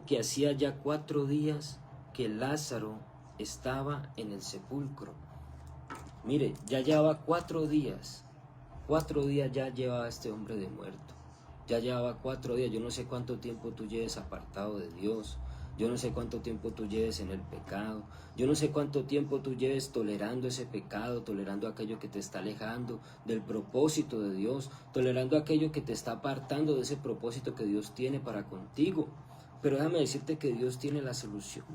viendo que hacía ya 4 días que Lázaro estaba en el sepulcro. Mire, ya llevaba 4 días. 4 días ya llevaba este hombre de muerto. Ya llevaba 4 días. Yo no sé cuánto tiempo tú lleves apartado de Dios. Yo no sé cuánto tiempo tú lleves en el pecado. Yo no sé cuánto tiempo tú lleves tolerando ese pecado, tolerando aquello que te está alejando del propósito de Dios, tolerando aquello que te está apartando de ese propósito que Dios tiene para contigo. Pero déjame decirte que Dios tiene la solución.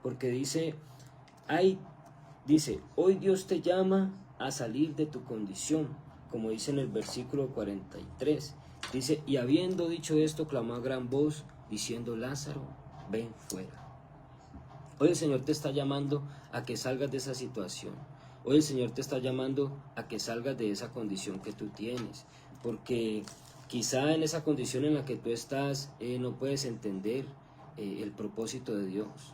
Porque dice, hoy Dios te llama a salir de tu condición, como dice en el versículo 43. Dice, y habiendo dicho esto, clamó a gran voz, diciendo, Lázaro, ven fuera. Hoy el Señor te está llamando a que salgas de esa situación. Hoy el Señor te está llamando a que salgas de esa condición que tú tienes. Porque quizá en esa condición en la que tú estás no puedes entender el propósito de Dios.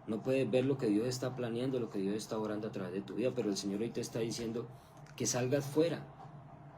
No puedes ver lo que Dios está planeando, lo que Dios está orando a través de tu vida. Pero el Señor hoy te está diciendo que salgas fuera.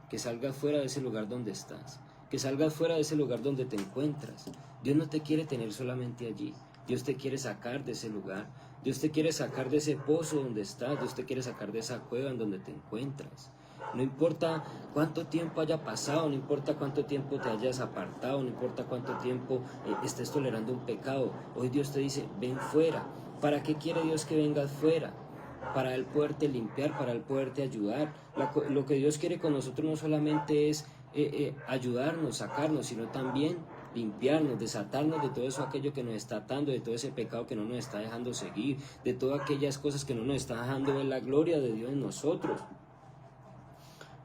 Que salgas fuera de ese lugar donde estás. Que salgas fuera de ese lugar donde te encuentras. Dios no te quiere tener solamente allí. Dios te quiere sacar de ese lugar. Dios te quiere sacar de ese pozo donde estás. Dios te quiere sacar de esa cueva en donde te encuentras. No importa cuánto tiempo haya pasado, no importa cuánto tiempo te hayas apartado, no importa cuánto tiempo estés tolerando un pecado. Hoy Dios te dice, ven fuera. ¿Para qué quiere Dios que vengas fuera? Para Él poderte limpiar, para Él poderte ayudar. Lo que Dios quiere con nosotros no solamente es ayudarnos, sacarnos, sino también limpiarnos, desatarnos de todo eso, aquello que nos está atando, de todo ese pecado que no nos está dejando seguir, de todas aquellas cosas que no nos están dejando ver la gloria de Dios en nosotros.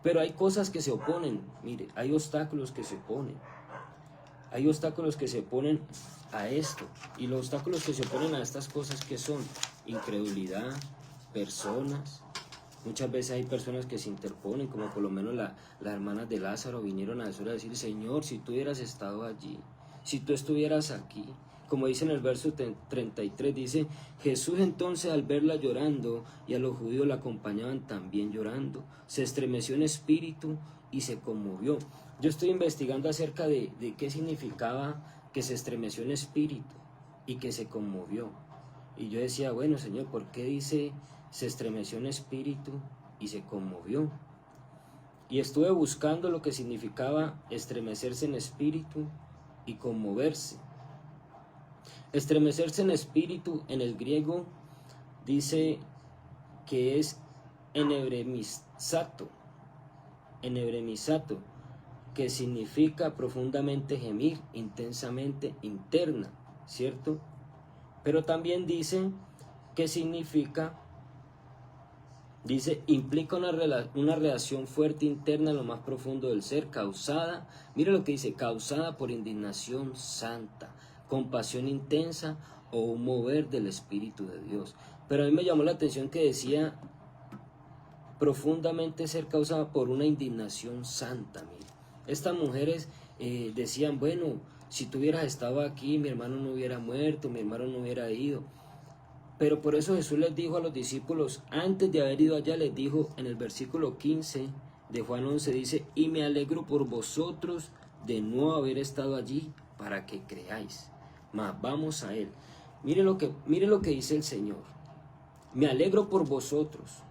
Pero hay cosas que se oponen, mire, hay obstáculos que se oponen. Hay obstáculos que se oponen a esto. Y los obstáculos que se oponen a estas cosas, ¿qué son? Incredulidad, personas. Muchas veces hay personas que se interponen, como por lo menos las hermanas de Lázaro vinieron a decir, Señor, si tú hubieras estado allí, si tú estuvieras aquí. Como dice en el verso 33, dice, Jesús entonces al verla llorando y a los judíos la acompañaban también llorando, se estremeció en espíritu y se conmovió. Yo estoy investigando acerca de qué significaba que se estremeció en espíritu y que se conmovió. Y yo decía, bueno, Señor, ¿por qué dice se estremeció en espíritu y se conmovió? Y estuve buscando lo que significaba estremecerse en espíritu y conmoverse. Estremecerse en espíritu en el griego dice que es enebremizato, que significa profundamente gemir, intensamente interna, ¿cierto? Pero también dice que implica una relación fuerte interna en lo más profundo del ser, causada, mire lo que dice, causada por indignación santa, compasión intensa o un mover del Espíritu de Dios. Pero a mí me llamó la atención que decía profundamente ser causada por una indignación santa. Mire, estas mujeres decían, bueno, si tú hubieras estado aquí, mi hermano no hubiera muerto, mi hermano no hubiera ido. Pero por eso Jesús les dijo a los discípulos, antes de haber ido allá, les dijo en el versículo 15 de Juan 11, dice, y me alegro por vosotros de no haber estado allí para que creáis. Mas vamos a Él. Mire lo que dice el Señor. Me alegro por vosotros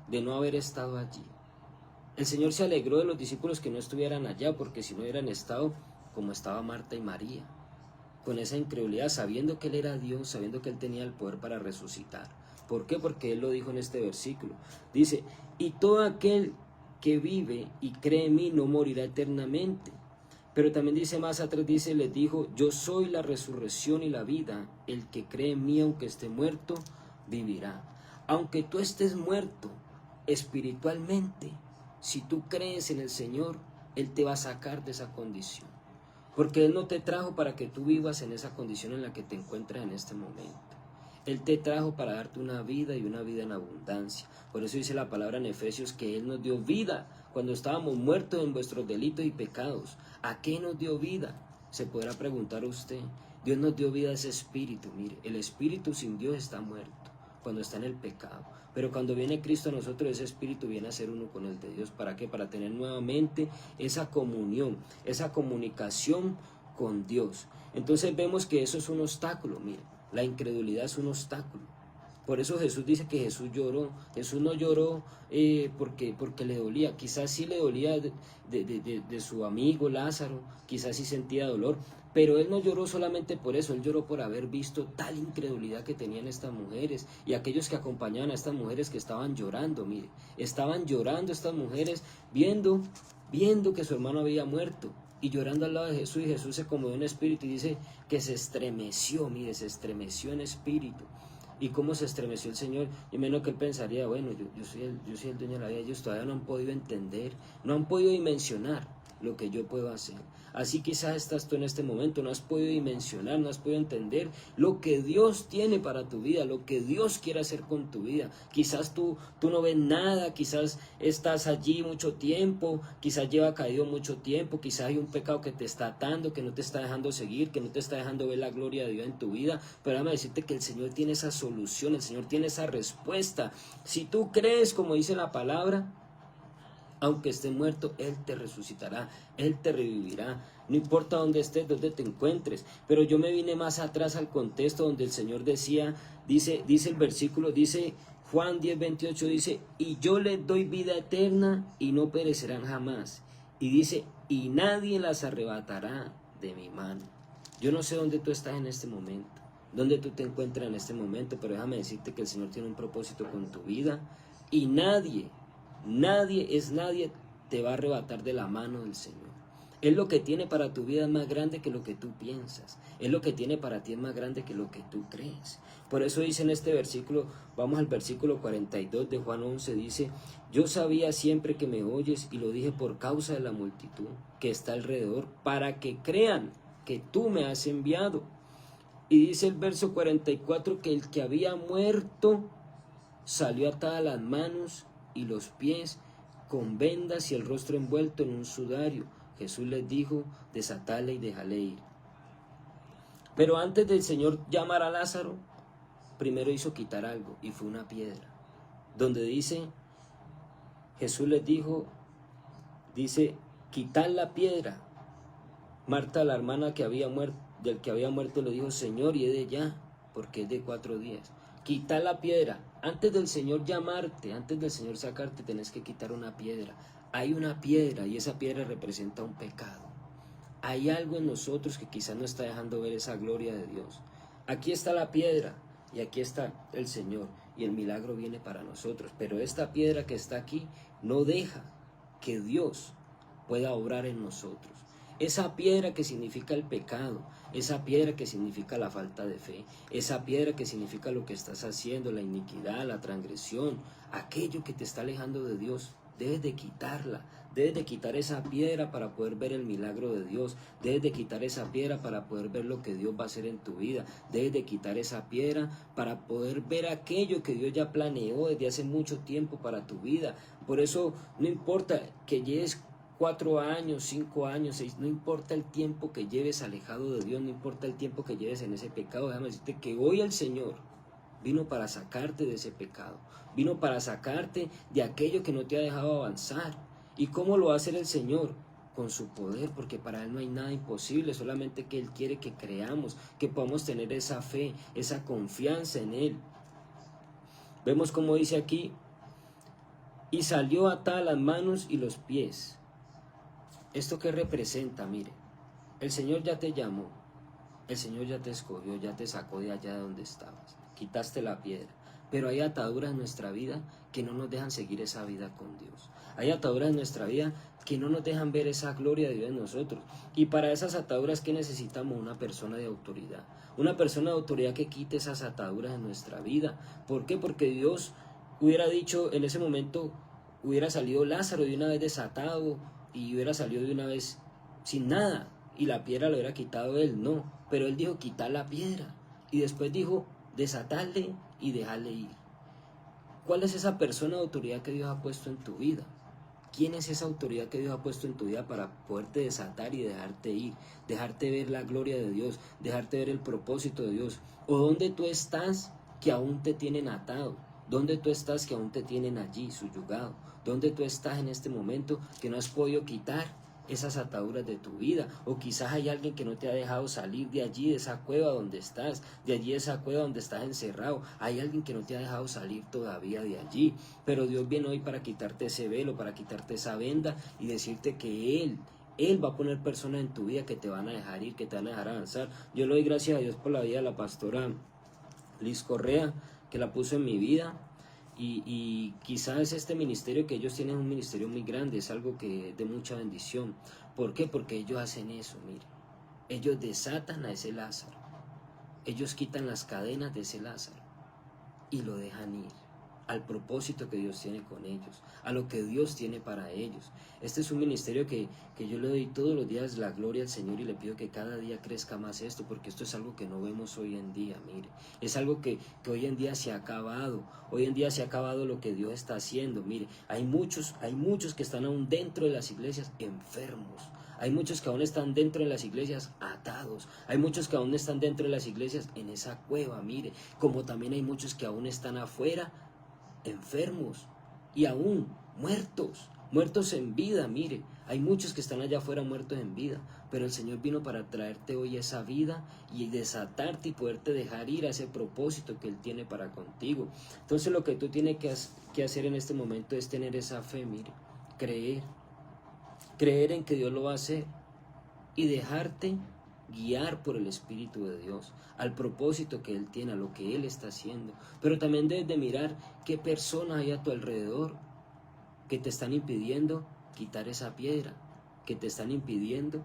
de no haber estado allí. El Señor se alegró de los discípulos que no estuvieran allá, porque si no hubieran estado como estaba Marta y María, con esa incredulidad, sabiendo que Él era Dios, sabiendo que Él tenía el poder para resucitar. ¿Por qué? Porque Él lo dijo en este versículo. Dice, y todo aquel que vive y cree en mí no morirá eternamente. Pero también dice más atrás, dice, les dijo, yo soy la resurrección y la vida, el que cree en mí aunque esté muerto, vivirá. Aunque tú estés muerto espiritualmente, si tú crees en el Señor, Él te va a sacar de esa condición. Porque Él no te trajo para que tú vivas en esa condición en la que te encuentras en este momento. Él te trajo para darte una vida y una vida en abundancia. Por eso dice la palabra en Efesios que Él nos dio vida cuando estábamos muertos en vuestros delitos y pecados. ¿A qué nos dio vida? Se podrá preguntar usted. Dios nos dio vida a ese espíritu. Mire, el espíritu sin Dios está muerto cuando está en el pecado. Pero cuando viene Cristo a nosotros, ese espíritu viene a ser uno con el de Dios. ¿Para qué? Para tener nuevamente esa comunión, esa comunicación con Dios. Entonces vemos que eso es un obstáculo, mire, la incredulidad es un obstáculo. Por eso Jesús dice que Jesús lloró. Jesús no lloró porque le dolía. Quizás sí le dolía de su amigo Lázaro, quizás sí sentía dolor, pero él no lloró solamente por eso, él lloró por haber visto tal incredulidad que tenían estas mujeres y aquellos que acompañaban a estas mujeres que estaban llorando, mire, estaban llorando estas mujeres viendo que su hermano había muerto y llorando al lado de Jesús, y Jesús se conmovió en espíritu y dice que se estremeció, mire, se estremeció en espíritu. ¿Y cómo se estremeció el Señor? Y menos que él pensaría, bueno, yo soy el dueño de la vida, ellos todavía no han podido entender, no han podido dimensionar lo que yo puedo hacer. Así quizás estás tú en este momento, no has podido dimensionar, no has podido entender lo que Dios tiene para tu vida, lo que Dios quiere hacer con tu vida. Quizás tú no ves nada, quizás estás allí mucho tiempo, quizás lleva caído mucho tiempo, quizás hay un pecado que te está atando, que no te está dejando seguir, que no te está dejando ver la gloria de Dios en tu vida. Pero déjame decirte que el Señor tiene esa solución, el Señor tiene esa respuesta. Si tú crees, como dice la palabra, aunque esté muerto, Él te resucitará, Él te revivirá. No importa dónde estés, dónde te encuentres. Pero yo me vine más atrás al contexto donde el Señor decía, dice el versículo, dice Juan 10:28, dice, y yo les doy vida eterna y no perecerán jamás. Y dice, y nadie las arrebatará de mi mano. Yo no sé dónde tú estás en este momento, dónde tú te encuentras en este momento, pero déjame decirte que el Señor tiene un propósito con tu vida y nadie te va a arrebatar de la mano del Señor. Él lo que tiene para tu vida es más grande que lo que tú piensas. Él lo que tiene para ti es más grande que lo que tú crees. Por eso dice en este versículo, vamos al versículo 42 de Juan 11, dice, yo sabía siempre que me oyes y lo dije por causa de la multitud que está alrededor, para que crean que tú me has enviado. Y dice el verso 44 que el que había muerto salió atada las manos y los pies con vendas y el rostro envuelto en un sudario. Jesús les dijo, desatadle y déjale ir. Pero antes del Señor llamar a Lázaro, primero hizo quitar algo, y fue una piedra. Donde dice, Jesús les dijo, dice, quitad la piedra. Marta, la hermana del que había muerto, le dijo, Señor, y es de ya, porque es de 4 días. Quitad la piedra. Antes del Señor llamarte, antes del Señor sacarte, tenés que quitar una piedra. Hay una piedra y esa piedra representa un pecado. Hay algo en nosotros que quizás no está dejando ver esa gloria de Dios. Aquí está la piedra y aquí está el Señor y el milagro viene para nosotros. Pero esta piedra que está aquí no deja que Dios pueda obrar en nosotros. Esa piedra que significa el pecado, esa piedra que significa la falta de fe, esa piedra que significa lo que estás haciendo, la iniquidad, la transgresión, aquello que te está alejando de Dios, debes de quitarla, debes de quitar esa piedra para poder ver el milagro de Dios, debes de quitar esa piedra para poder ver lo que Dios va a hacer en tu vida, debes de quitar esa piedra para poder ver aquello que Dios ya planeó desde hace mucho tiempo para tu vida. Por eso no importa que lleves 4 años, 5 años, 6, no importa el tiempo que lleves alejado de Dios, no importa el tiempo que lleves en ese pecado, déjame decirte que hoy el Señor vino para sacarte de ese pecado, vino para sacarte de aquello que no te ha dejado avanzar. ¿Y cómo lo va a hacer el Señor? Con su poder, porque para Él no hay nada imposible, solamente que Él quiere que creamos, que podamos tener esa fe, esa confianza en Él. Vemos como dice aquí, y salió atada las manos y los pies. ¿Esto qué representa? Mire, el Señor ya te llamó, el Señor ya te escogió, ya te sacó de allá de donde estabas, quitaste la piedra, pero hay ataduras en nuestra vida que no nos dejan seguir esa vida con Dios. Hay ataduras en nuestra vida que no nos dejan ver esa gloria de Dios en nosotros. Y para esas ataduras, ¿qué necesitamos? Una persona de autoridad. Una persona de autoridad que quite esas ataduras en nuestra vida. ¿Por qué? Porque Dios hubiera dicho en ese momento, hubiera salido Lázaro de una vez desatado, y hubiera salido de una vez sin nada, y la piedra lo hubiera quitado él, no, pero él dijo quitar la piedra, y después dijo desatarle y dejarle ir. ¿Cuál es esa persona de autoridad que Dios ha puesto en tu vida? ¿Quién es esa autoridad que Dios ha puesto en tu vida para poderte desatar y dejarte ir, dejarte ver la gloria de Dios, dejarte ver el propósito de Dios? ¿O dónde tú estás que aún te tienen atado? ¿Dónde tú estás que aún te tienen allí subyugado? ¿Dónde tú estás en este momento que no has podido quitar esas ataduras de tu vida, o quizás hay alguien que no te ha dejado salir de allí, de esa cueva donde estás, de allí de esa cueva donde estás encerrado. Hay alguien que no te ha dejado salir todavía de allí, pero Dios viene hoy para quitarte ese velo, para quitarte esa venda y decirte que Él va a poner personas en tu vida que te van a dejar ir, que te van a dejar avanzar. Yo le doy gracias a Dios por la vida de la pastora Liz Correa, que la puso en mi vida. Y quizás este ministerio que ellos tienen es un ministerio muy grande, es algo que es de mucha bendición. ¿Por qué? Porque ellos hacen eso, mire. Ellos desatan a ese Lázaro. Ellos quitan las cadenas de ese Lázaro y lo dejan ir al propósito que Dios tiene con ellos, a lo que Dios tiene para ellos. Este es un ministerio que yo le doy todos los días la gloria al Señor y le pido que cada día crezca más esto, porque esto es algo que no vemos hoy en día, mire. Es algo que hoy en día se ha acabado. Hoy en día se ha acabado lo que Dios está haciendo. Mire, hay muchos que están aún dentro de las iglesias enfermos. Hay muchos que aún están dentro de las iglesias atados. Hay muchos que aún están dentro de las iglesias en esa cueva, mire. Como también hay muchos que aún están afuera enfermos y aún muertos en vida. Mire, hay muchos que están allá afuera muertos en vida, pero el Señor vino para traerte hoy esa vida y desatarte y poderte dejar ir a ese propósito que Él tiene para contigo. Entonces lo que tú tienes que hacer en este momento es tener esa fe, mire, creer en que Dios lo va a hacer y dejarte guiar por el Espíritu de Dios, al propósito que Él tiene, a lo que Él está haciendo. Pero también debes de mirar qué personas hay a tu alrededor que te están impidiendo quitar esa piedra, que te están impidiendo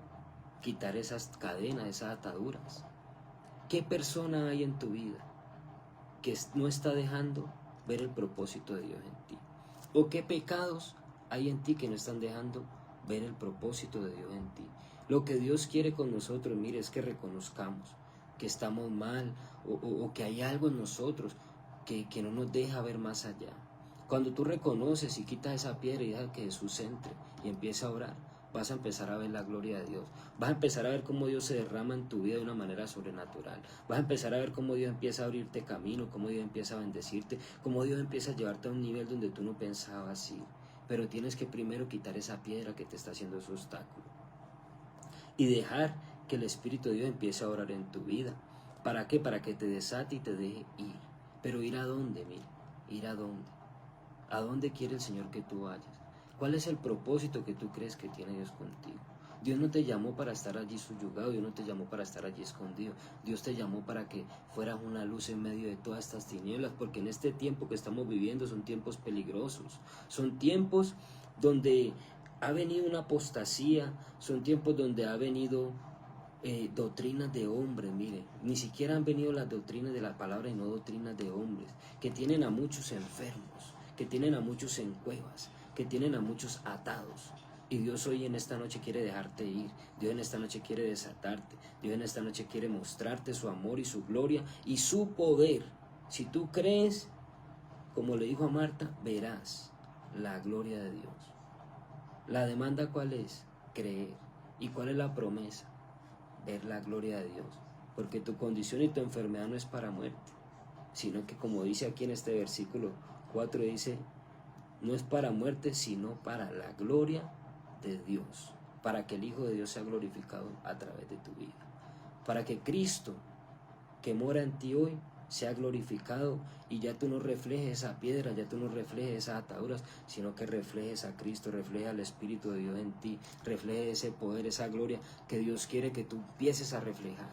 quitar esas cadenas, esas ataduras. ¿Qué persona hay en tu vida que no está dejando ver el propósito de Dios en ti? ¿O qué pecados hay en ti que no están dejando ver el propósito de Dios en ti? Lo que Dios quiere con nosotros, mire, es que reconozcamos que estamos mal o que hay algo en nosotros que no nos deja ver más allá. Cuando tú reconoces y quitas esa piedra y dejas que Jesús entre y empieza a orar, vas a empezar a ver la gloria de Dios. Vas a empezar a ver cómo Dios se derrama en tu vida de una manera sobrenatural. Vas a empezar a ver cómo Dios empieza a abrirte camino, cómo Dios empieza a bendecirte, cómo Dios empieza a llevarte a un nivel donde tú no pensabas ir. Pero tienes que primero quitar esa piedra que te está haciendo ese obstáculo y dejar que el Espíritu de Dios empiece a orar en tu vida. ¿Para qué? Para que te desate y te deje ir. Pero ¿ir a dónde? Mire, ¿ir a dónde? ¿A dónde quiere el Señor que tú vayas? ¿Cuál es el propósito que tú crees que tiene Dios contigo? Dios no te llamó para estar allí subyugado, Dios no te llamó para estar allí escondido. Dios te llamó para que fueras una luz en medio de todas estas tinieblas, porque en este tiempo que estamos viviendo son tiempos peligrosos, son tiempos donde ha venido una apostasía, son tiempos donde ha venido doctrinas de hombres, mire, ni siquiera han venido las doctrinas de la palabra y no doctrinas de hombres, que tienen a muchos enfermos, que tienen a muchos en cuevas, que tienen a muchos atados. Y Dios hoy en esta noche quiere dejarte ir, Dios en esta noche quiere desatarte, Dios en esta noche quiere mostrarte su amor y su gloria y su poder. Si tú crees, como le dijo a Marta, verás la gloria de Dios. La demanda, ¿cuál es? Creer. ¿Y cuál es la promesa? Ver la gloria de Dios. Porque tu condición y tu enfermedad no es para muerte, sino que, como dice aquí en este versículo 4, dice, no es para muerte, sino para la gloria de Dios, para que el Hijo de Dios sea glorificado a través de tu vida, para que Cristo que mora en ti hoy sea glorificado y ya tú no reflejes esa piedra, ya tú no reflejes esas ataduras, sino que reflejes a Cristo, reflejes al Espíritu de Dios en ti, reflejes ese poder, esa gloria que Dios quiere que tú empieces a reflejar.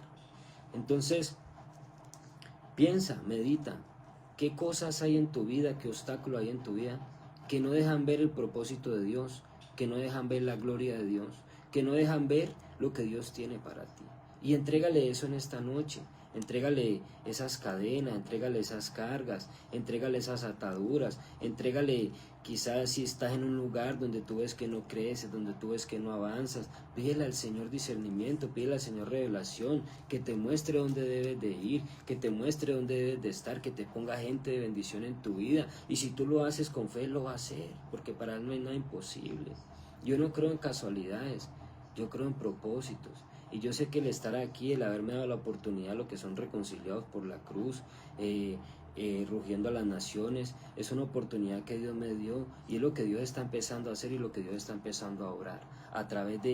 Entonces, piensa, medita, qué cosas hay en tu vida, qué obstáculos hay en tu vida que no dejan ver el propósito de Dios, que no dejan ver la gloria de Dios, que no dejan ver lo que Dios tiene para ti. Y entrégale eso en esta noche. Entrégale esas cadenas, entrégale esas cargas, entrégale esas ataduras, entrégale, quizás si estás en un lugar donde tú ves que no creces, donde tú ves que no avanzas, pídele al Señor discernimiento, pídele al Señor revelación, que te muestre dónde debes de ir, que te muestre dónde debes de estar, que te ponga gente de bendición en tu vida. Y si tú lo haces con fe, lo va a hacer, porque para Él no hay nada imposible. Yo no creo en casualidades. yo creo en propósitos. Y yo sé que el estar aquí, el haberme dado la oportunidad, lo que son reconciliados por la cruz, rugiendo a las naciones, es una oportunidad que Dios me dio y es lo que Dios está empezando a hacer y lo que Dios está empezando a obrar a través de